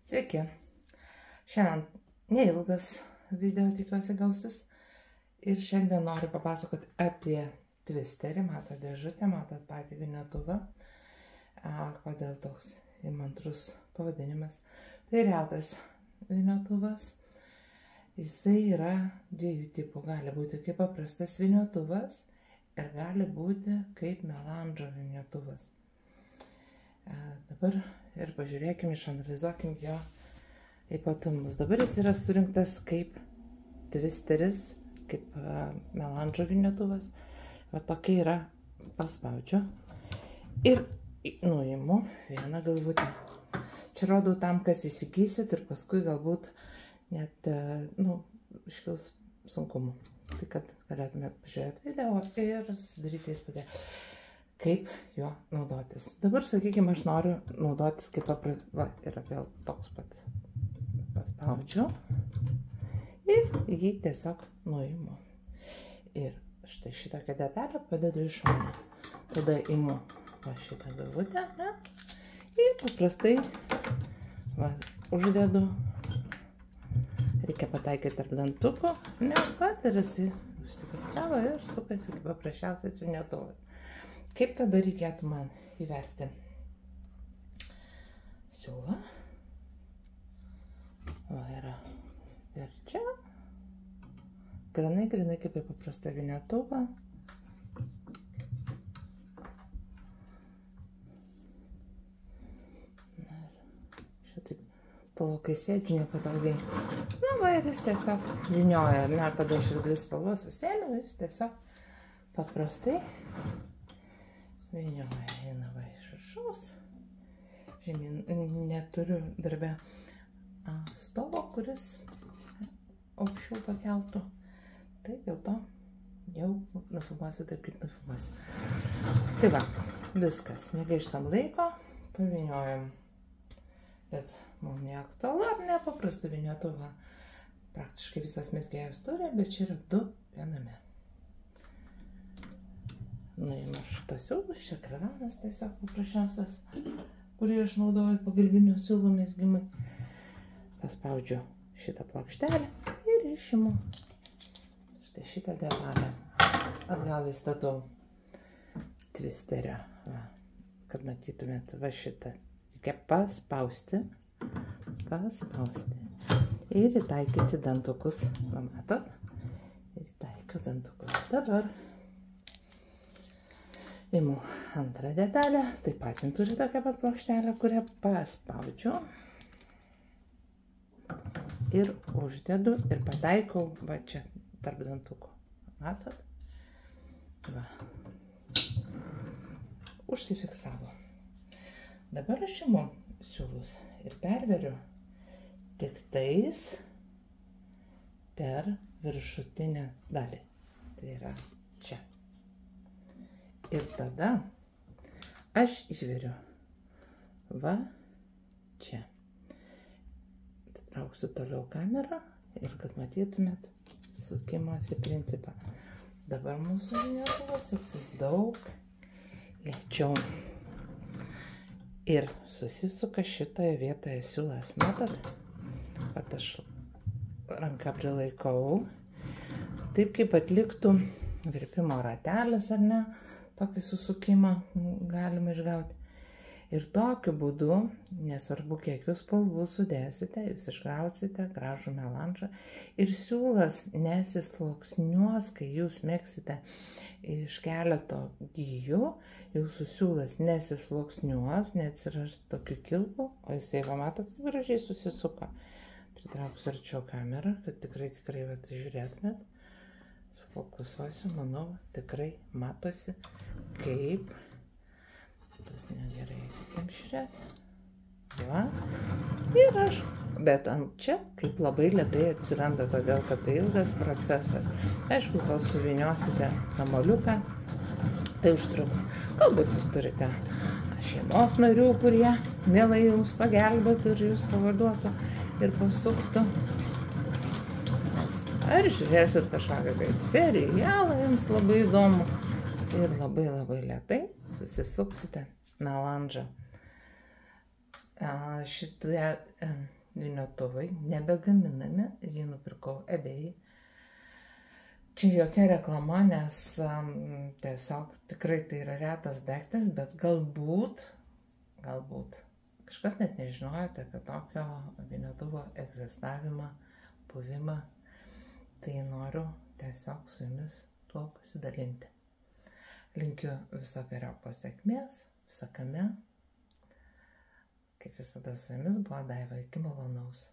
Sveiki. Šiandien neilgas video tikiuosi gausis. Ir šiandien noriu papasakoti apie twisterį. Matot dėžutę, matot patį vyniotuvą. Kodėl toks įmantrus pavadinimas. Tai retas vyniotuvas. Jisai yra dviejų tipų. Gali būti kaip paprastas vyniotuvas ir gali būti kaip melandžo vyniotuvas. Dabar ir pažiūrėkime, išanalizuokime jo ypatumus. Dabar jis yra surinktas kaip twisteris, kaip melandžo vyniotuvas. Va tokia yra, paspaudžiu ir nuimu vieną galvutę. Čia rodau tam, kas įsigysit ir paskui galbūt net, iškils sunkumų. Tai kad galėtumėt pažiūrėti video ir susidaryti įspūdį, kaip jo naudotis. Dabar, sakykime, aš noriu naudotis kaip va, yra vėl toks pat. Paspaudžiu ir jį tiesiog nuimu. Ir štai šitokią detalę padedu į šoną. Tada imu va šitą galvutę ir paprastai va, uždedu. Reikia pataikyti tarp dantukų, ir jisai užsifiksavo ir sukasi kaip paprasčiausias vyniotuvas. Kaip tada reikėtų man įverti siūlą? Va yra ir čia. Granai kaip į paprastą vyniotuvą. Šitaip tolokai sėdžiu nepatogiai. Va ir jis tiesiog vynioja, ar ne, kada aš ir dvi spalvas susėmiau, jis tiesiog paprastai vynioja. Eina va iš viršaus. Žemyn neturiu darbe stovo, kuris aukščiau pakeltų. Tai dėl to jau nufilmuosiu taip, kaip nufilmuosiu. Tai va, viskas. Negaištam laiko, pavyniojam. Bet mums neaktualu ar nepaprasta vyniotuva. Praktiškai visas mezgėjas turi, bet čia yra du viename. Nuimu šitą siūlus, čia krananas tiesiog paprasčiausias, kurį aš naudoju pagalbinio siūlų mezgimui. Paspaudžiu šitą plokštelę ir išimu štai šitą detalę. Atgal įstatau twisterio, kad matytumėt va šitą. Reikia paspausti ir įtaikyti dantukus. Matot? Įtaikiu dantukus. Dabar imu antrą detalę, taip pat turi tokią pat plokštelę, kurią paspaudžiu ir uždedu ir pataikau va čia tarp dantukų. Matot? Va. Užsifiksavo. Dabar aš imu siūlus ir perveriu tik tais per viršutinę dalį. Tai yra čia. Ir tada aš įveriu va čia. Trauksiu toliau kamerą ir kad matytumėt sukimosi principą. Dabar mūsų vyniotuvas suksis daug lėčiau. Ir susisuka šitoje vietoje siūlas. Matot? Kad aš ranką prilaikau. Taip kaip atliktų virpimo ratelis, ar ne? Tokį susukimą galima išgauti. Ir tokiu būdu, nesvarbu kiek jūs spalvų sudėsite, jūs išgausite gražų melandžą. Ir siūlas nesisluoksniuos, kai jūs mėgsite iš keleto gijų. Jūsų siūlas nesisluoksniuos, neatsiras tokių kilpų, o jisai, va, matot, kaip gražiai susisuka. Pritrauksiu arčiau kamerą, kad tikrai žiūrėtumėt. Fokusuosiu, manau, tikrai matosi, kaip bus negerai kitiem žiūrėti. Va. Ir aš. Bet ant čia kaip labai lėtai atsiranda, todėl kad tai ilgas procesas. Aišku, kol suvyniosite kamuoliuką, tai užtruks. Galbūt jūs turite šeimos narių, kurie mielai jums pagelbėtų ir jūs pavaduotų ir pasuktų. Ar žiūrėsit kažkokią serialą, jums labai įdomu ir labai lėtai susisuksite melandžą. Šitie vyniotuvai nebegaminami, jį nupirkau eBay. Čia jokia reklama, nes tiesiog tikrai tai yra retas daiktas, bet galbūt kažkas net nežinojote apie tokio vyniotuvo egzistavimą, buvimą. Tai noriu tiesiog su jumis tuo pasidalinti. Linkiu visokeriopos sėkmės, visakame. Kaip visada su jumis buvo Daiva, iki malonaus.